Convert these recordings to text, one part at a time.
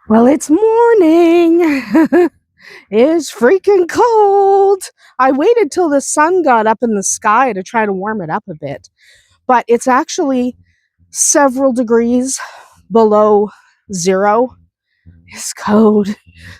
Well, it's morning. It's freaking cold. I waited till the sun got up in the sky to try to warm it up a bit, but it's actually several degrees below zero. It's cold.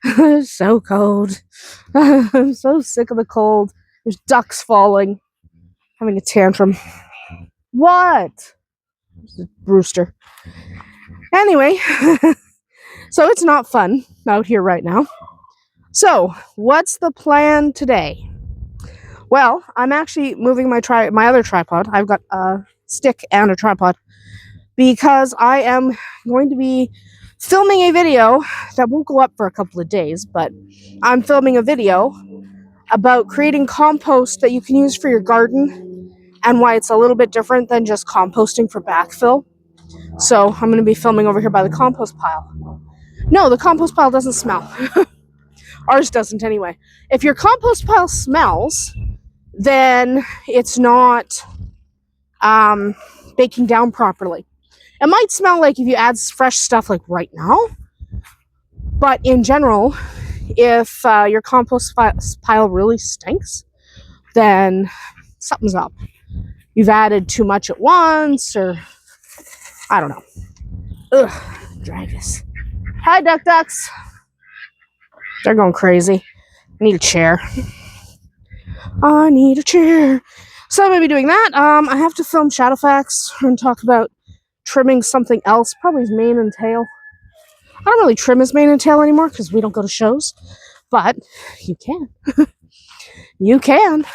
It's so cold. I'm so sick of the cold. There's ducks falling, having a tantrum. What? It's a rooster. Anyway, so it's not fun out here right now. So, what's the plan today? Well, I'm actually moving my other tripod. I've got a stick and a tripod because I am going to be filming a video that won't go up for a couple of days, but I'm filming a video about creating compost that you can use for your garden and why it's a little bit different than just composting for backfill. So, I'm going to be filming over here by the compost pile. No, the compost pile doesn't smell. Ours doesn't anyway. If your compost pile smells, then it's not baking down properly. It might smell like if you add fresh stuff like right now, but in general, if your compost pile really stinks, then something's up. You've added too much at once, or I don't know. Ugh, dragons. Hi, ducks. They're going crazy. I need a chair. I need a chair. So I'm going to be doing that. I have to film Shadowfax and talk about trimming something else. Probably his mane and tail. I don't really trim his mane and tail anymore because we don't go to shows. But you can. You can.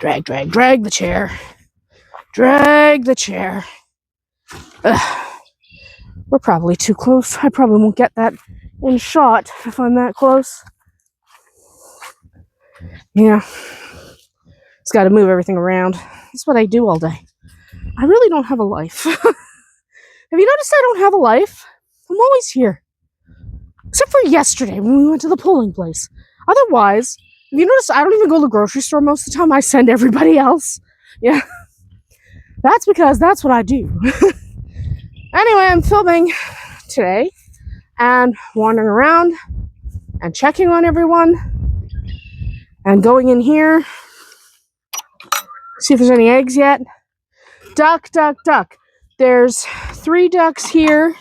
Drag the chair. Drag the chair. Ugh. We're probably too close. I probably won't get that in shot if I'm that close. Yeah. Just got to move everything around. That's what I do all day. I really don't have a life. Have you noticed I don't have a life? I'm always here. Except for yesterday when we went to the polling place. Otherwise, have you noticed I don't even go to the grocery store most of the time? I send everybody else. Yeah. That's because that's what I do. Anyway, I'm filming today and wandering around and checking on everyone and going in here, see if there's any eggs yet. Duck. There's 3 ducks here,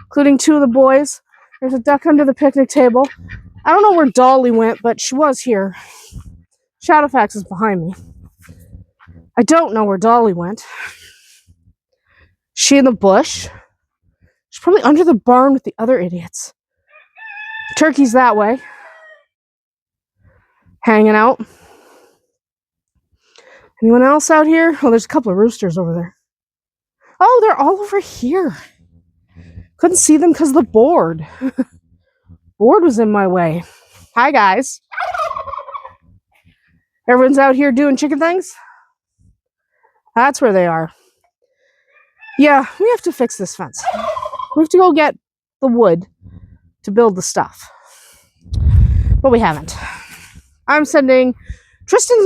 including 2 of the boys. There's a duck under the picnic table. I don't know where Dolly went, but she was here. Shadowfax is behind me. I don't know where Dolly went. She in the bush. She's probably under the barn with the other idiots. Turkey's that way. Hanging out. Anyone else out here? Oh, there's a couple of roosters over there. Oh, they're all over here. Couldn't see them because of the board. Board was in my way. Hi, guys. Everyone's out here doing chicken things? That's where they are. Yeah, we have to fix this fence. We have to go get the wood to build the stuff. But we haven't. Tristan's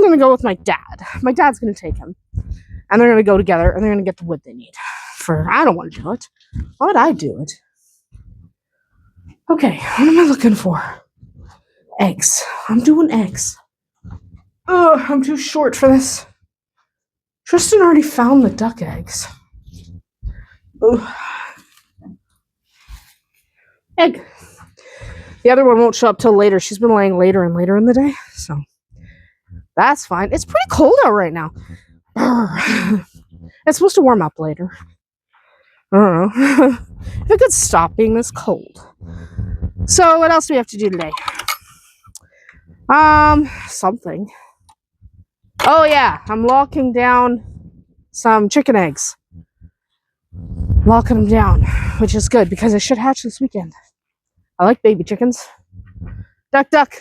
going to go with my dad. My dad's going to take him. And they're going to go together and they're going to get the wood they need. I don't want to do it. Why would I do it? Okay, what am I looking for? Eggs. I'm doing eggs. Ugh, I'm too short for this. Tristan already found the duck eggs. Ugh. Egg. The other one won't show up till later. She's been laying later and later in the day, so that's fine. It's pretty cold out right now. It's supposed to warm up later. I don't know. If it could stop being this cold. So what else do we have to do today? Something. Oh yeah, I'm locking down some chicken eggs. Locking them down, which is good because they should hatch this weekend. I like baby chickens. Duck. Duck.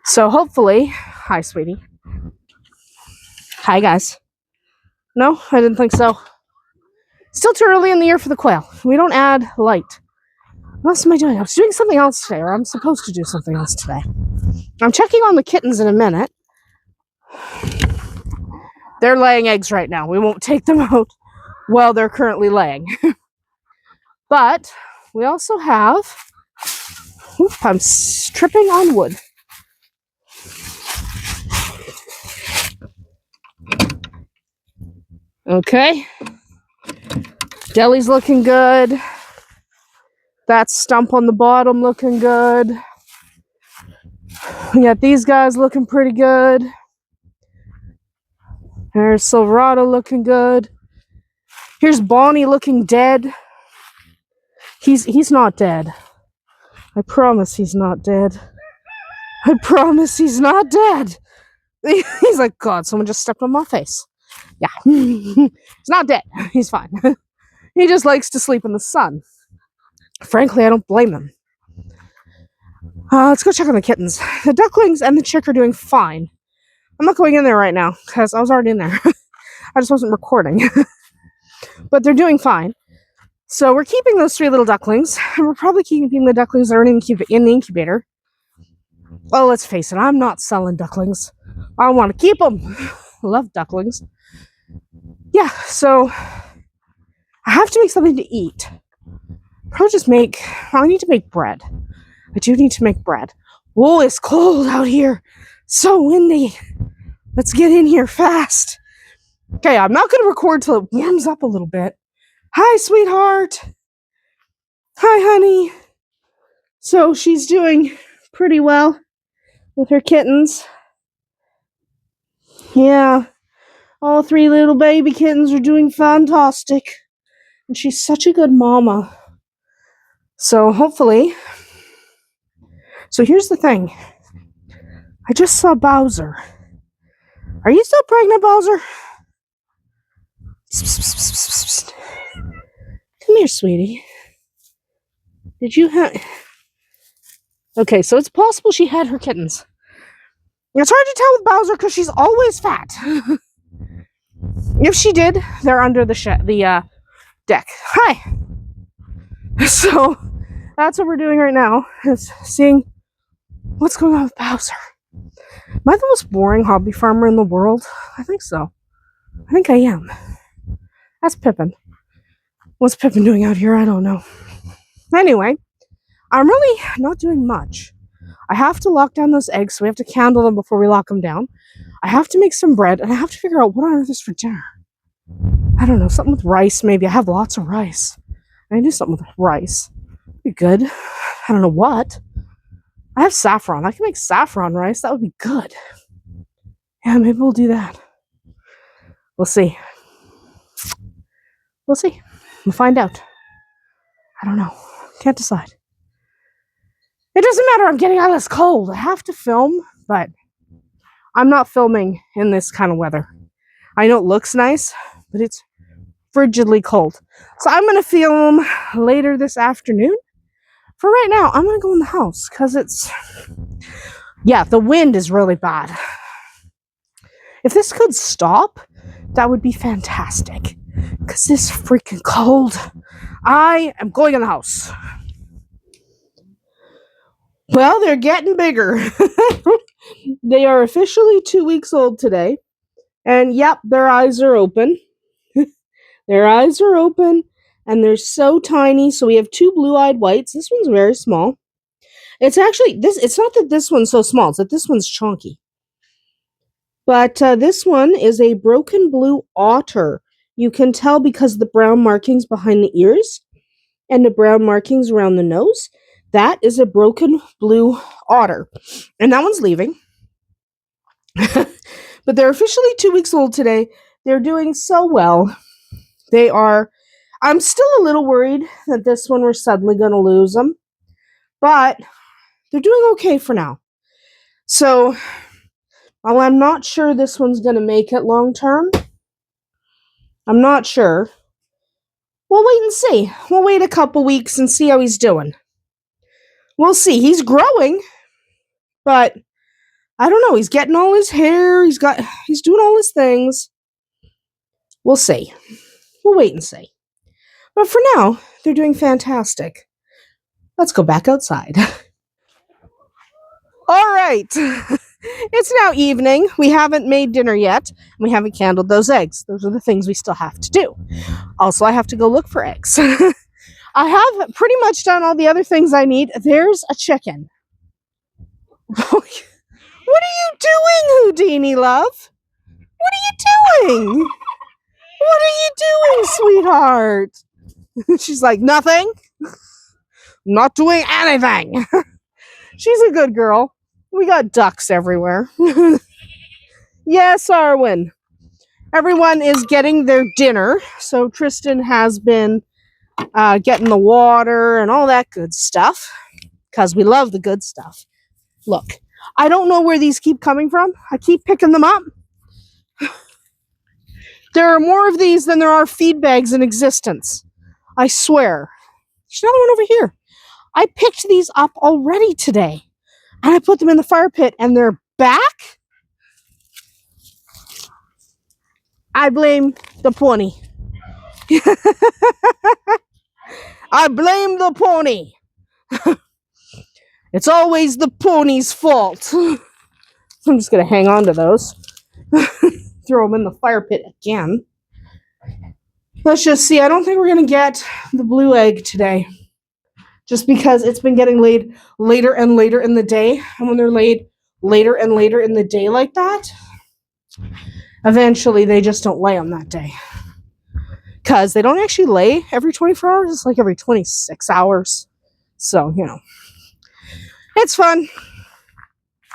So hopefully, hi sweetie. Hi guys. No, I didn't think so. Still too early in the year for the quail. We don't add light. What else am I doing? I was doing something else today, or I'm supposed to do something else today. I'm checking on the kittens in a minute. They're laying eggs right now. We won't take them out Well, they're currently laying. But we also have, I'm tripping on wood. Okay. Deli's looking good. That stump on the bottom looking good. We got these guys looking pretty good. There's Silverado looking good. Here's Bonnie looking dead. He's not dead. I promise he's not dead. I promise he's not dead. He's like, God, someone just stepped on my face. Yeah. He's not dead. He's fine. He just likes to sleep in the sun. Frankly, I don't blame him. Let's go check on the kittens. The ducklings and the chick are doing fine. I'm not going in there right now because I was already in there. I just wasn't recording. But they're doing fine. So we're keeping those 3 little ducklings. And we're probably keeping the ducklings that are in the incubator. Well, let's face it, I'm not selling ducklings. I want to keep them. I love ducklings. Yeah, so I have to make something to eat. I need to make bread. I do need to make bread. Whoa, it's cold out here. So windy. Let's get in here fast. Okay, I'm not going to record till it warms up a little bit. Hi, sweetheart. Hi, honey. So she's doing pretty well with her kittens. Yeah, all 3 little baby kittens are doing fantastic. And she's such a good mama. So hopefully... So here's the thing. I just saw Bowser. Are you still pregnant, Bowser? Come here, sweetie. Did you have... Okay, so it's possible she had her kittens. It's hard to tell with Bowser because she's always fat. If she did, they're under the deck. Hi. So that's what we're doing right now, is seeing what's going on with Bowser. Am I the most boring hobby farmer in the world? I think so. I think I am. That's Pippin. What's Pippin doing out here? I don't know. Anyway, I'm really not doing much. I have to lock down those eggs, so we have to candle them before we lock them down. I have to make some bread, and I have to figure out what on earth is for dinner. I don't know, something with rice maybe. I have lots of rice. I can do something with rice. Be good. I don't know what. I have saffron. I can make saffron rice. That would be good. Yeah, maybe we'll do that. We'll see. We'll see. We'll find out. I don't know. Can't decide. It doesn't matter. I'm getting out of this cold. I have to film, but I'm not filming in this kind of weather. I know it looks nice, but it's frigidly cold. So I'm going to film later this afternoon. For right now, I'm going to go in the house because the wind is really bad. If this could stop, that would be fantastic. Because this freaking cold. I am going in the house. Well, they're getting bigger. They are officially 2 weeks old today. And yep, their eyes are open. Their eyes are open. And they're so tiny. So we have 2 blue-eyed whites. This one's very small. It's actually, it's not that this one's so small. It's that this one's chunky. But this one is a broken blue otter. You can tell because of the brown markings behind the ears and the brown markings around the nose. That is a broken blue otter. And that one's leaving. But they're officially 2 weeks old today. They're doing so well. I'm still a little worried that this one we're suddenly going to lose them. But they're doing okay for now. So, while I'm not sure this one's going to make it long term, I'm not sure. We'll wait and see. We'll wait a couple weeks and see how he's doing. We'll see. He's growing, but I don't know. He's getting all his hair. He's doing all his things. We'll see. We'll wait and see. But for now, they're doing fantastic. Let's go back outside. All right. It's now evening. We haven't made dinner yet. We haven't candled those eggs. Those are the things we still have to do. Also, I have to go look for eggs. I have pretty much done all the other things I need. There's a chicken. What are you doing, Houdini, love? What are you doing? What are you doing, sweetheart? She's like, nothing. Not doing anything. She's a good girl. We got ducks everywhere. Yes, Arwen. Everyone is getting their dinner. So Tristan has been getting the water and all that good stuff. Because we love the good stuff. Look, I don't know where these keep coming from. I keep picking them up. There are more of these than there are feed bags in existence. I swear. There's another one over here. I picked these up already today. And I put them in the fire pit and they're back. I blame the pony. I blame the pony. It's always the pony's fault. I'm just going to hang on to those. Throw them in the fire pit again. Let's just see. I don't think we're going to get the blue egg today. Just because it's been getting laid later and later in the day. And when they're laid later and later in the day like that, eventually they just don't lay them that day. Because they don't actually lay every 24 hours. It's like every 26 hours. So, you know. It's fun.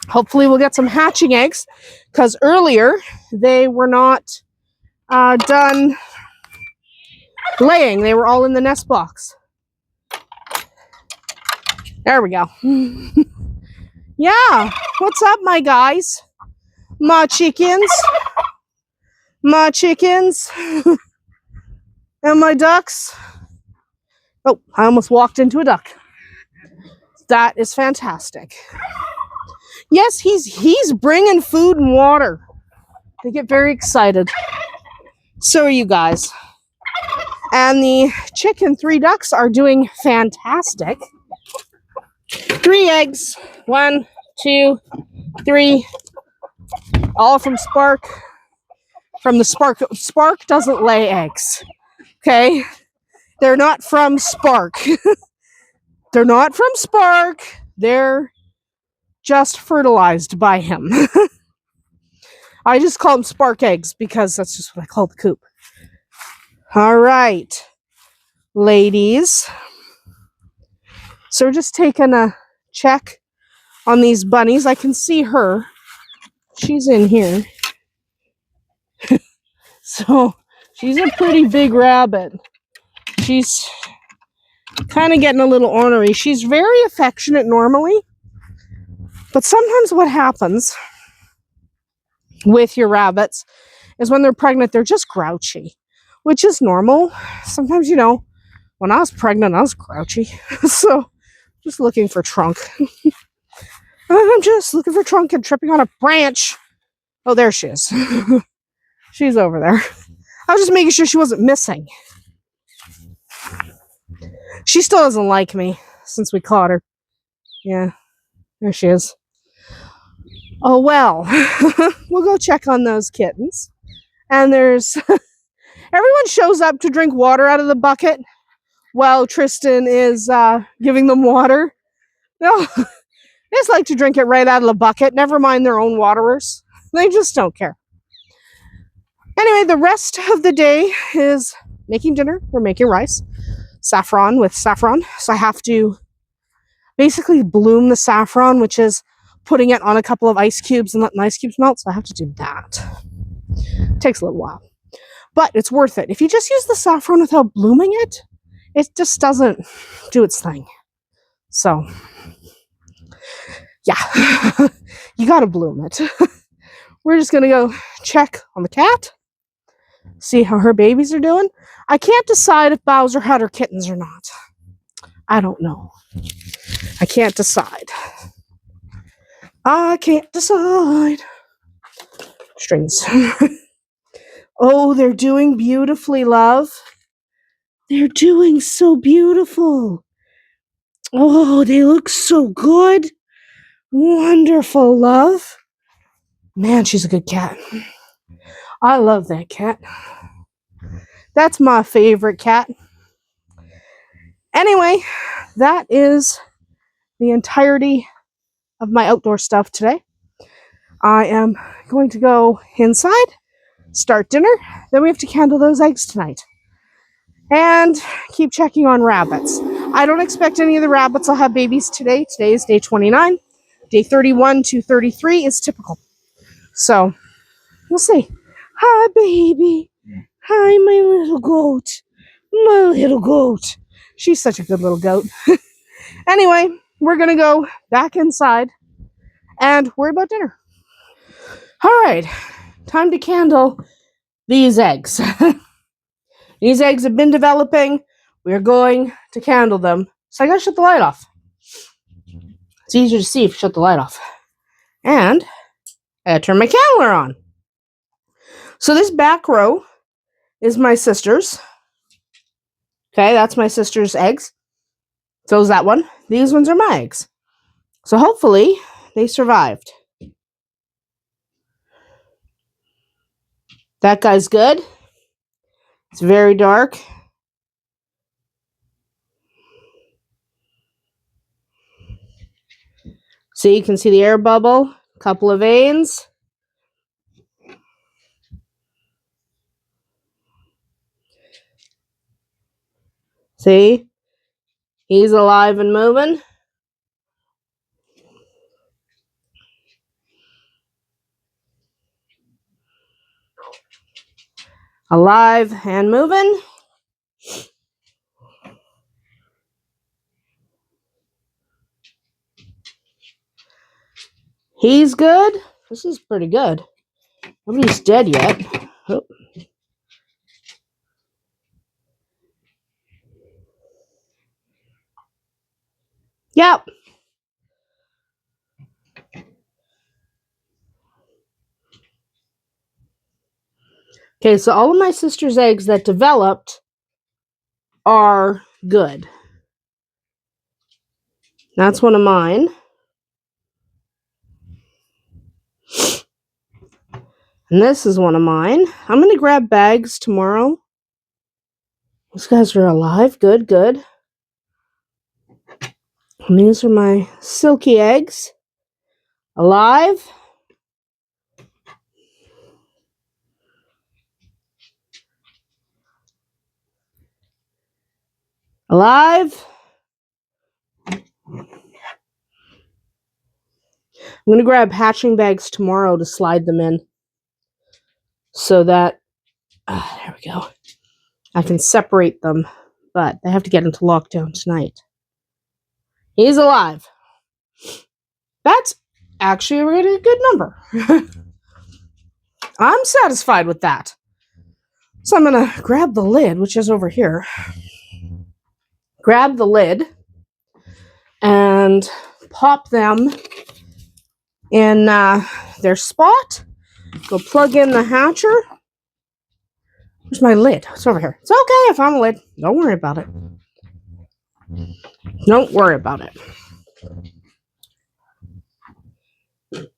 Hopefully we'll get some hatching eggs. Because earlier they were not done laying. They were all in the nest box. There we go. Yeah. What's up, my guys? My chickens. My chickens. And my ducks. Oh, I almost walked into a duck. That is fantastic. Yes, he's bringing food and water. They get very excited. So are you guys. And the chicken 3 ducks are doing fantastic. 3 eggs. 1, 2, 3. All from Spark. From the Spark. Spark doesn't lay eggs. Okay? They're not from Spark. They're not from Spark. They're just fertilized by him. I just call them Spark eggs because that's just what I call the coop. All right, ladies. So we're just taking a check on these bunnies. I can see her. She's in here. So she's a pretty big rabbit. She's kind of getting a little ornery. She's very affectionate normally. But sometimes what happens with your rabbits is when they're pregnant, they're just grouchy, which is normal. Sometimes, you know, when I was pregnant, I was grouchy. So just looking for Trunk. I'm just looking for Trunk and tripping on a branch. Oh, there she is. She's over there. I was just making sure she wasn't missing. She still doesn't like me since we caught her. Yeah, there she is. Oh, well. We'll go check on those kittens. And there's... Everyone shows up to drink water out of the bucket while Tristan is giving them water. No, they just like to drink it right out of the bucket. Never mind their own waterers. They just don't care. Anyway, the rest of the day is making dinner. We're making rice. Saffron with saffron. So I have to basically bloom the saffron, which is putting it on a couple of ice cubes and letting the ice cubes melt. So I have to do that. It takes a little while. But it's worth it. If you just use the saffron without blooming it, it just doesn't do its thing. So, yeah. You gotta bloom it. We're just gonna go check on the cat. See how her babies are doing. I can't decide if Bowser had her kittens or not. I don't know. I can't decide. I can't decide. Strings. Oh, they're doing beautifully, love. They're doing so beautiful. Oh, they look so good. Wonderful, love. Man, she's a good cat. I love that cat. That's my favorite cat. Anyway, that is the entirety of my outdoor stuff today. I am going to go inside, start dinner, then we have to candle those eggs tonight. And keep checking on rabbits. I don't expect any of the rabbits will have babies today. Today is day 29. Day 31 to 33 is typical. So, we'll see. Hi, baby. Hi, my little goat. My little goat. She's such a good little goat. Anyway, we're going to go back inside and worry about dinner. All right, time to candle these eggs. These eggs have been developing. We're going to candle them. So I gotta shut the light off. It's easier to see if you shut the light off. And I gotta turn my candler on. So this back row is my sister's. Okay, that's my sister's eggs. So is that one. These ones are my eggs. So hopefully they survived. That guy's good. It's very dark. See, you can see the air bubble, a couple of veins. See? He's alive and moving. Alive and moving. He's good. This is pretty good. Nobody's dead yet. Oh. Yep. Okay, so all of my sister's eggs that developed are good. That's one of mine. And this is one of mine. I'm going to grab bags tomorrow. These guys are alive. Good, good. And these are my silky eggs. Alive. Alive. I'm going to grab hatching bags tomorrow to slide them in. So that, there we go. I can separate them. But they have to get into lockdown tonight. He's alive. That's actually a really good number. I'm satisfied with that. So I'm going to grab the lid, which is over here. Grab the lid and pop them in their spot. Go plug in the hatcher. Where's my lid? It's over here. It's okay, I found the lid. Don't worry about it. Don't worry about it.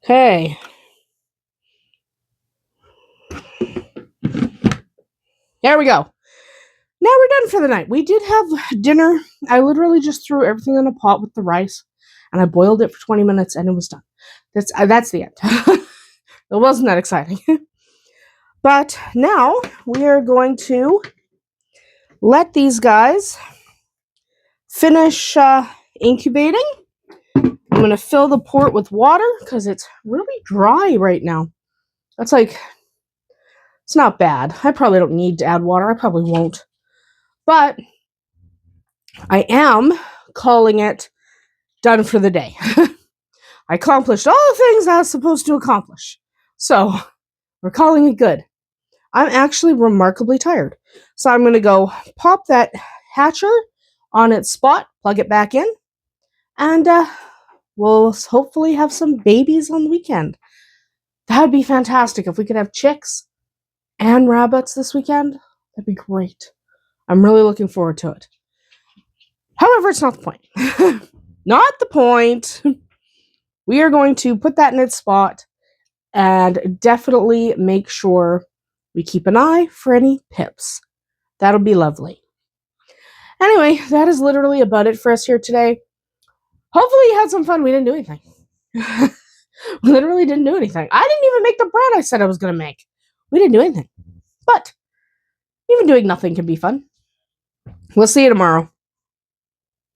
Okay. There we go. Now we're done for the night. We did have dinner. I literally just threw everything in a pot with the rice, and I boiled it for 20 minutes, and it was done. That's the end. It wasn't that exciting. But now we are going to let these guys finish incubating. I'm going to fill the port with water because it's really dry right now. That's like, it's not bad. I probably don't need to add water. I probably won't. But I am calling it done for the day. I accomplished all the things I was supposed to accomplish. So we're calling it good. I'm actually remarkably tired. So I'm going to go pop that hatcher on its spot, plug it back in, and we'll hopefully have some babies on the weekend. That would be fantastic if we could have chicks and rabbits this weekend. That'd be great. I'm really looking forward to it. However, it's not the point. Not the point. We are going to put that in its spot And definitely make sure we keep an eye for any pips. That'll be lovely. Anyway, that is literally about it for us here today. Hopefully you had some fun. We didn't do anything. Literally didn't do anything. I didn't even make the bread I said I was going to make. We didn't do anything. But even doing nothing can be fun. We'll see you tomorrow.